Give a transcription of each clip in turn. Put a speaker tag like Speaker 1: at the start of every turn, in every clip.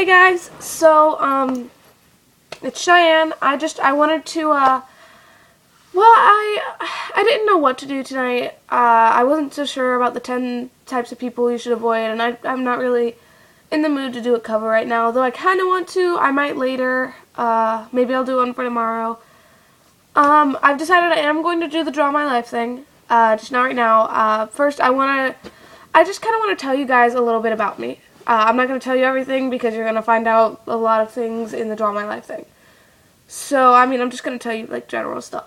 Speaker 1: Hey guys, so it's Cheyenne. I wanted to I didn't know what to do tonight. I wasn't so sure about the 10 types of people you should avoid, and I'm not really in the mood to do a cover right now, though I kind of want to. I might later. Maybe I'll do one for tomorrow. I've decided I am going to do the Draw My Life thing, just not right now. First, I just kind of want to tell you guys a little bit about me. I'm not going to tell you everything because you're going to find out a lot of things in the Draw My Life thing. So, I'm just going to tell you, like, general stuff.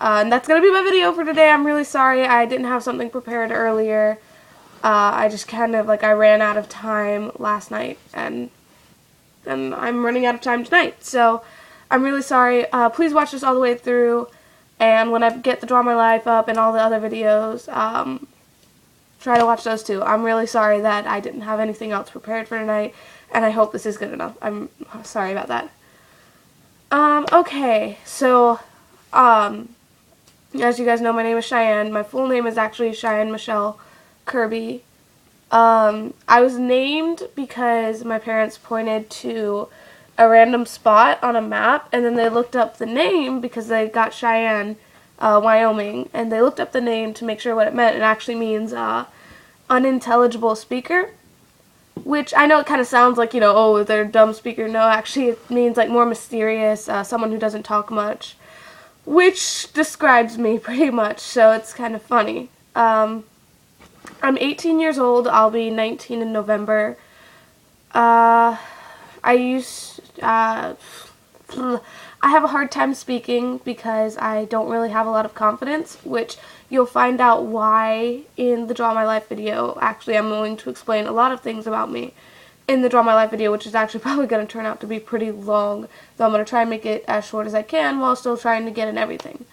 Speaker 1: And that's going to be my video for today. I'm really sorry I didn't have something prepared earlier. I just kind of, I ran out of time last night, and I'm running out of time tonight. So, I'm really sorry. Please watch this all the way through, and when I get the Draw My Life up and all the other videos, try to watch those too. I'm really sorry that I didn't have anything else prepared for tonight, and I hope this is good enough. I'm sorry about that. Okay, so, as you guys know, my name is Cheyenne. My full name is actually Cheyenne Michelle Kirby. I was named because my parents pointed to a random spot on a map, and then they looked up the name because they got Cheyenne, Wyoming, and they looked up the name to make sure what it meant. It actually means unintelligible speaker, which I know it kind of sounds like, oh, they're a dumb speaker. No, actually it means more mysterious, someone who doesn't talk much, which describes me pretty much, so it's kind of funny. I'm 18 years old. I'll be 19 in November. I have a hard time speaking because I don't really have a lot of confidence, which you'll find out why in the Draw My Life video. Actually, I'm going to explain a lot of things about me in the Draw My Life video, which is actually probably going to turn out to be pretty long, though I'm going to try and make it as short as I can while still trying to get in everything.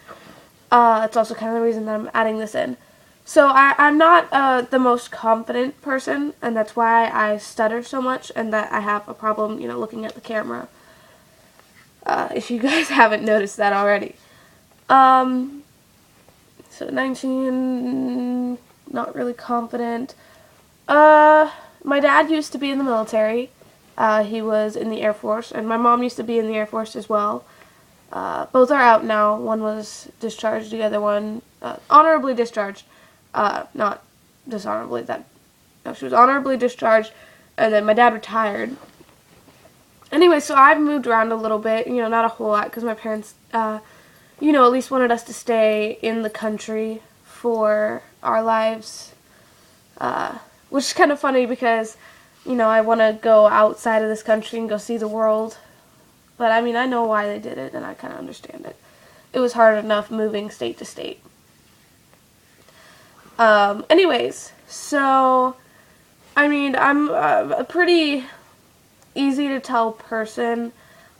Speaker 1: It's also kind of the reason that I'm adding this in. So I'm not the most confident person, and that's why I stutter so much and that I have a problem, looking at the camera. If you guys haven't noticed that already. So 19, not really confident. My dad used to be in the military. He was in the Air Force, and my mom used to be in the Air Force as well. Both are out now. One was discharged, the other one, honorably discharged. Not dishonorably, no, she was honorably discharged, and then my dad retired. Anyway, so I've moved around a little bit, not a whole lot, because my parents, at least wanted us to stay in the country for our lives, which is kind of funny because, I want to go outside of this country and go see the world, but, I know why they did it, and I kind of understand it. It was hard enough moving state to state. Anyways, so, I'm a pretty easy to tell person.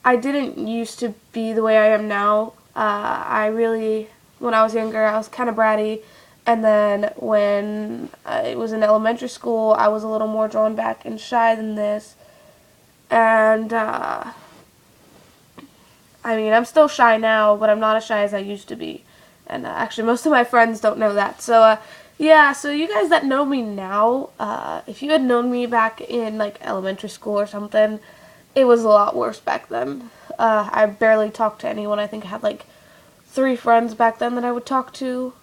Speaker 1: I didn't used to be the way I am now. When I was younger, I was kind of bratty, and then when I was in elementary school, I was a little more drawn back and shy than this, and, I'm still shy now, but I'm not as shy as I used to be, and actually most of my friends don't know that, so, yeah, so you guys that know me now, if you had known me back in, elementary school or something, it was a lot worse back then. I barely talked to anyone. I think I had, 3 friends back then that I would talk to,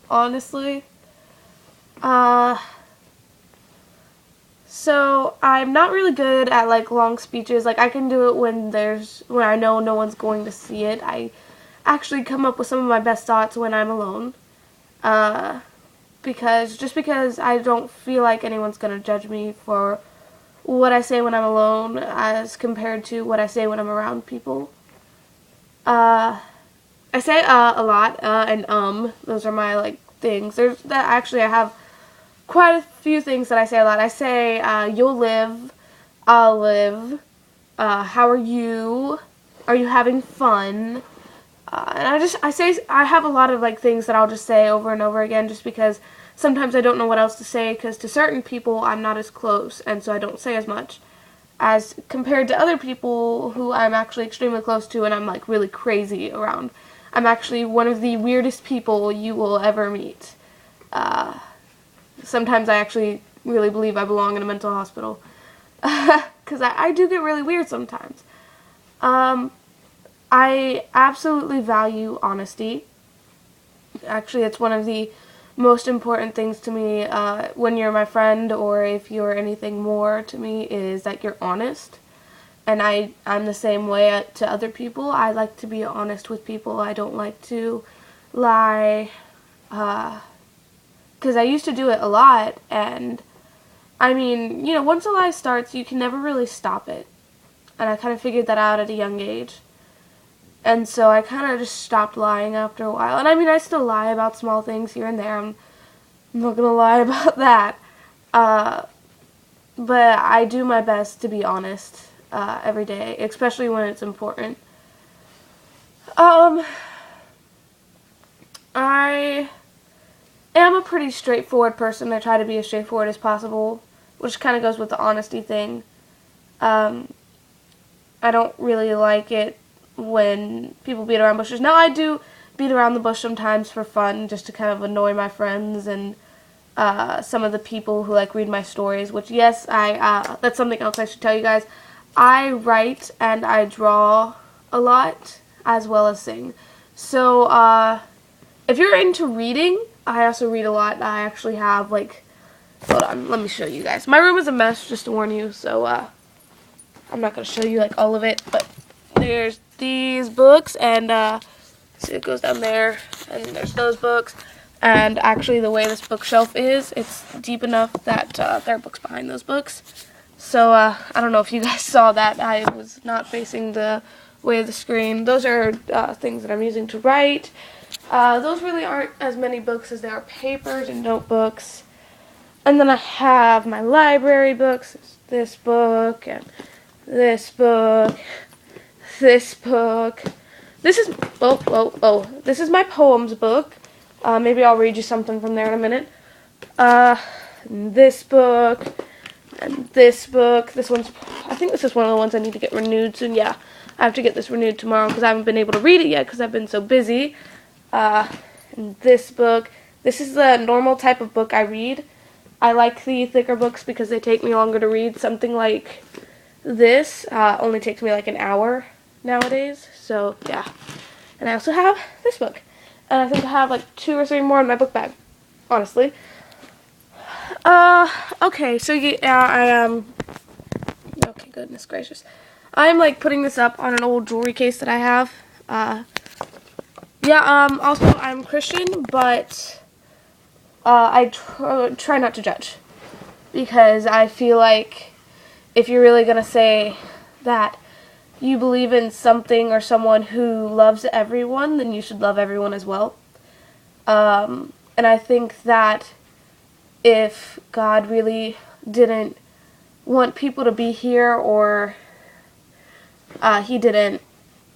Speaker 1: honestly. So, I'm not really good at, long speeches. I can do it when I know no one's going to see it. I actually come up with some of my best thoughts when I'm alone. Because I don't feel like anyone's going to judge me for what I say when I'm alone as compared to what I say when I'm around people. I say a lot, and those are my things. I have quite a few things that I say a lot. I say you'll live, I'll live, how are you having fun? And I have a lot of things that I'll just say over and over again just because sometimes I don't know what else to say because to certain people I'm not as close and so I don't say as much as compared to other people who I'm actually extremely close to and I'm really crazy around. I'm actually one of the weirdest people you will ever meet. Sometimes I actually really believe I belong in a mental hospital. because I do get really weird sometimes. I absolutely value honesty. Actually, it's one of the most important things to me when you're my friend, or if you're anything more to me, is that you're honest. And I'm the same way to other people. I like to be honest with people. I don't like to lie, because I used to do it a lot, and I mean, once a lie starts, you can never really stop it. And I kind of figured that out at a young age. And so I kind of just stopped lying after a while. And I mean, I still lie about small things here and there. I'm not going to lie about that. But I do my best to be honest every day, especially when it's important. I am a pretty straightforward person. I try to be as straightforward as possible, which kind of goes with the honesty thing. I don't really like it when people beat around bushes. Now, I do beat around the bush sometimes for fun, just to kind of annoy my friends and some of the people who read my stories, which, yes, that's something else I should tell you guys. I write and I draw a lot, as well as sing. So, if you're into reading, I also read a lot. I actually have, hold on, let me show you guys. My room is a mess, just to warn you, so, I'm not going to show you, all of it, but there's these books, and, see, it goes down there, and there's those books, and actually the way this bookshelf is, it's deep enough that, there are books behind those books. So, I don't know if you guys saw that. I was not facing the way of the screen. Those are, things that I'm using to write. Those really aren't as many books as there are papers and notebooks. And then I have my library books. This book, and this book, this book. This is, this is my poems book. Maybe I'll read you something from there in a minute. This book, and this book. I think this is one of the ones I need to get renewed soon. Yeah, I have to get this renewed tomorrow because I haven't been able to read it yet because I've been so busy. And this book. This is the normal type of book I read. I like the thicker books because they take me longer to read. Something like this only takes me an hour nowadays. So, yeah. And I also have this book. And I think I have 2 or 3 more in my book bag, honestly. Okay, so yeah, okay, goodness gracious. I'm putting this up on an old jewelry case that I have. Also I'm Christian, but I try not to judge, because I feel like if you're really gonna say that you believe in something or someone who loves everyone, then you should love everyone as well. And I think that if God really didn't want people to be here, or he didn't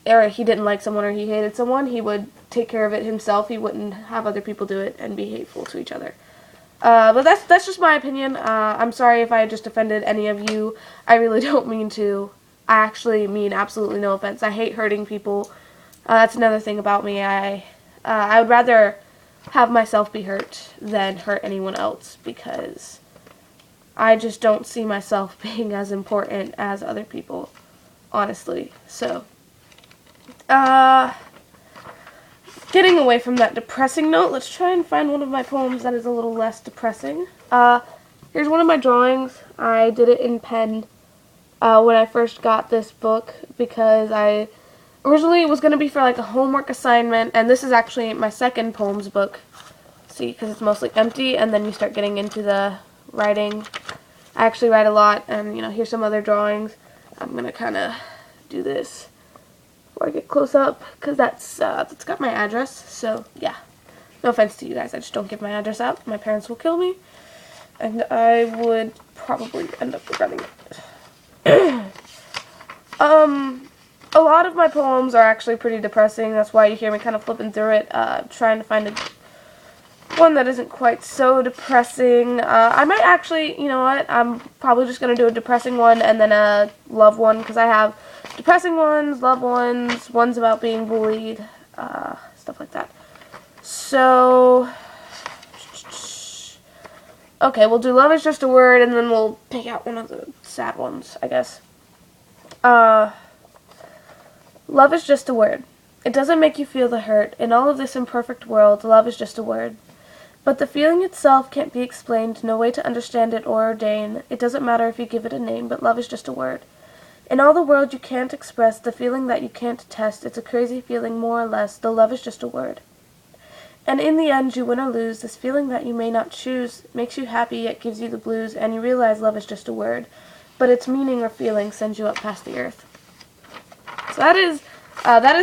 Speaker 1: like someone, or he hated someone, he would take care of it himself. He wouldn't have other people do it and be hateful to each other. But that's just my opinion. I'm sorry if I just offended any of you. I really don't mean to. I actually mean absolutely no offense. I hate hurting people. That's another thing about me. I would rather have myself be hurt than hurt anyone else, because I just don't see myself being as important as other people, honestly. So, getting away from that depressing note, let's try and find one of my poems that is a little less depressing. Here's one of my drawings. I did it in pen when I first got this book, because I originally it was going to be for a homework assignment, and this is actually my second poems book. See, because it's mostly empty, and then you start getting into the writing. I actually write a lot, and here's some other drawings. I'm going to kind of do this before I get close up, because that's got my address. So, yeah. No offense to you guys, I just don't give my address out. My parents will kill me, and I would probably end up regretting it. A lot of my poems are actually pretty depressing. That's why you hear me kind of flipping through it, trying to find one that isn't quite so depressing. I might actually, you know what, I'm probably just going to do a depressing one and then a love one, because I have depressing ones, love ones, ones about being bullied, stuff like that. So, okay, we'll do Love Is Just a Word, and then we'll pick out one of the sad ones, I guess. Love is just a word. It doesn't make you feel the hurt. In all of this imperfect world, love is just a word. But the feeling itself can't be explained, no way to understand it or ordain. It doesn't matter if you give it a name, but love is just a word. In all the world you can't express, the feeling that you can't test, it's a crazy feeling more or less, though love is just a word. And in the end, you win or lose, this feeling that you may not choose makes you happy yet gives you the blues, and you realize love is just a word, but its meaning or feeling sends you up past the earth. So that is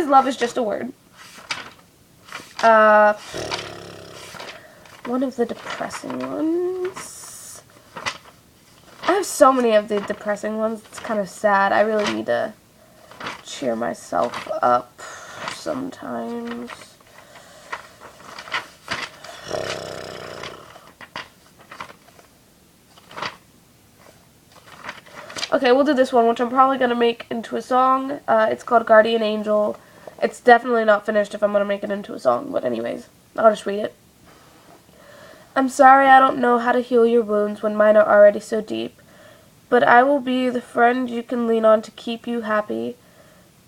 Speaker 1: Love is Just a Word. One of the depressing ones. I have so many of the depressing ones. It's kind of sad. I really need to cheer myself up sometimes. Okay, we'll do this one, which I'm probably going to make into a song. It's called Guardian Angel. It's definitely not finished if I'm going to make it into a song, but anyways, I'll just read it. I'm sorry I don't know how to heal your wounds when mine are already so deep, but I will be the friend you can lean on to keep you happy.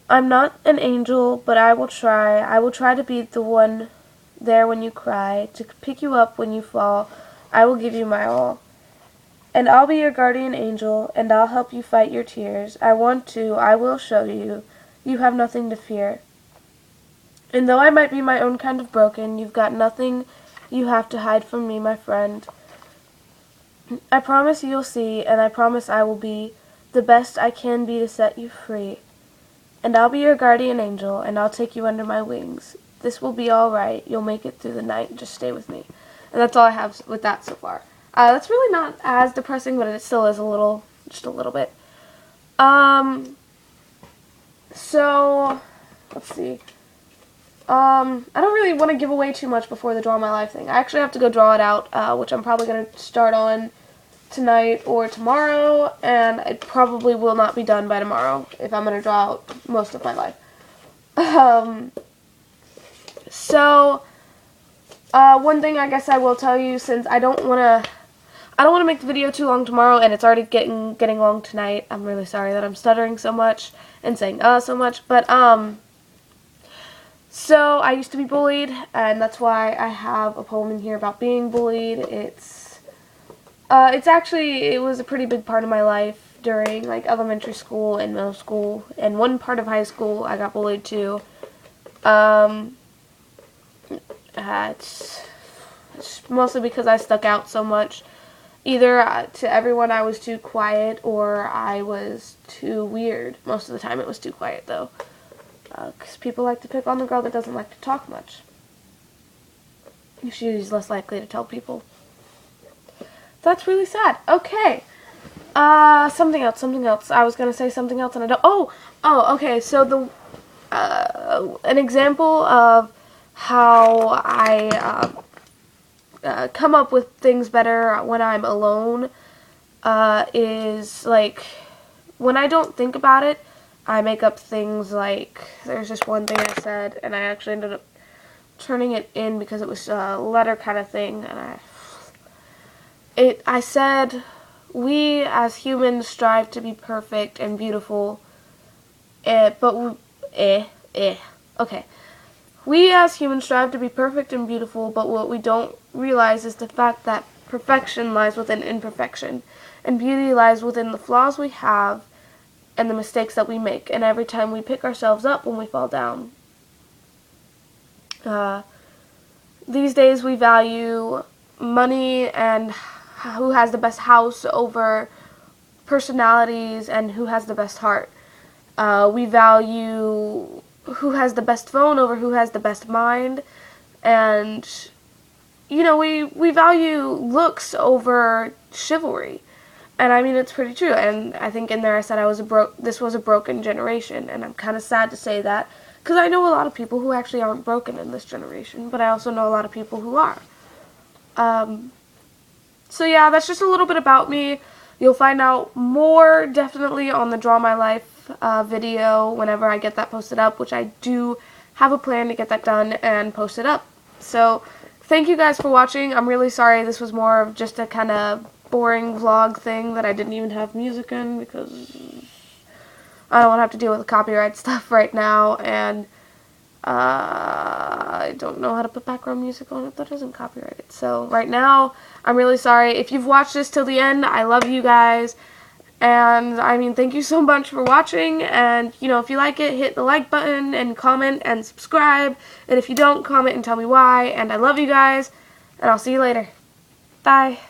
Speaker 1: I'm not an angel, but I will try. I will try to be the one there when you cry, to pick you up when you fall. I will give you my all. And I'll be your guardian angel, and I'll help you fight your tears. I want to, I will show you. You have nothing to fear. And though I might be my own kind of broken, you've got nothing you have to hide from me, my friend. I promise you'll see, and I promise I will be the best I can be to set you free. And I'll be your guardian angel, and I'll take you under my wings. This will be all right. You'll make it through the night. Just stay with me. And that's all I have with that so far. That's really not as depressing, but it still is just a little bit. So, let's see. I don't really want to give away too much before the Draw My Life thing. I actually have to go draw it out, which I'm probably going to start on tonight or tomorrow, and it probably will not be done by tomorrow if I'm going to draw out most of my life. One thing I guess I will tell you, since I don't want to make the video too long tomorrow, and it's already getting long tonight. I'm really sorry that I'm stuttering so much and saying so much, but so I used to be bullied, and that's why I have a poem in here about being bullied. It was a pretty big part of my life during like elementary school and middle school, and one part of high school I got bullied too. It's mostly because I stuck out so much. Either to everyone I was too quiet, or I was too weird. Most of the time it was too quiet, though. Because people like to pick on the girl that doesn't like to talk much. She's less likely to tell people. That's really sad. Okay. Something else. I was going to say something else and I don't. Okay. So an example of how I come up with things better when I'm alone is like when I don't think about it, I make up things. Like there's just one thing I said and I actually ended up turning it in because it was a letter kind of thing, and I said, we as humans strive to be perfect and beautiful, We as humans strive to be perfect and beautiful, but what we don't realize is the fact that perfection lies within imperfection, and beauty lies within the flaws we have and the mistakes that we make, and every time we pick ourselves up when we fall down. These days we value money and who has the best house over personalities and who has the best heart. We value who has the best phone over who has the best mind, and we value looks over chivalry. And I mean, it's pretty true. And I think in there I said this was a broken generation, and I'm kind of sad to say that, because I know a lot of people who actually aren't broken in this generation, but I also know a lot of people who are. So yeah, that's just a little bit about me. You'll find out more definitely on the Draw My Life video whenever I get that posted up, which I do have a plan to get that done and posted up. So thank you guys for watching. I'm really sorry this was more of just a kind of boring vlog thing that I didn't even have music in because I don't want to have to deal with the copyright stuff right now, and I don't know how to put background music on it that isn't copyrighted. So right now, I'm really sorry. If you've watched this till the end, I love you guys. And, I mean, thank you so much for watching. And, you know, if you like it, hit the like button and comment and subscribe. And if you don't, comment and tell me why. And I love you guys. And I'll see you later. Bye.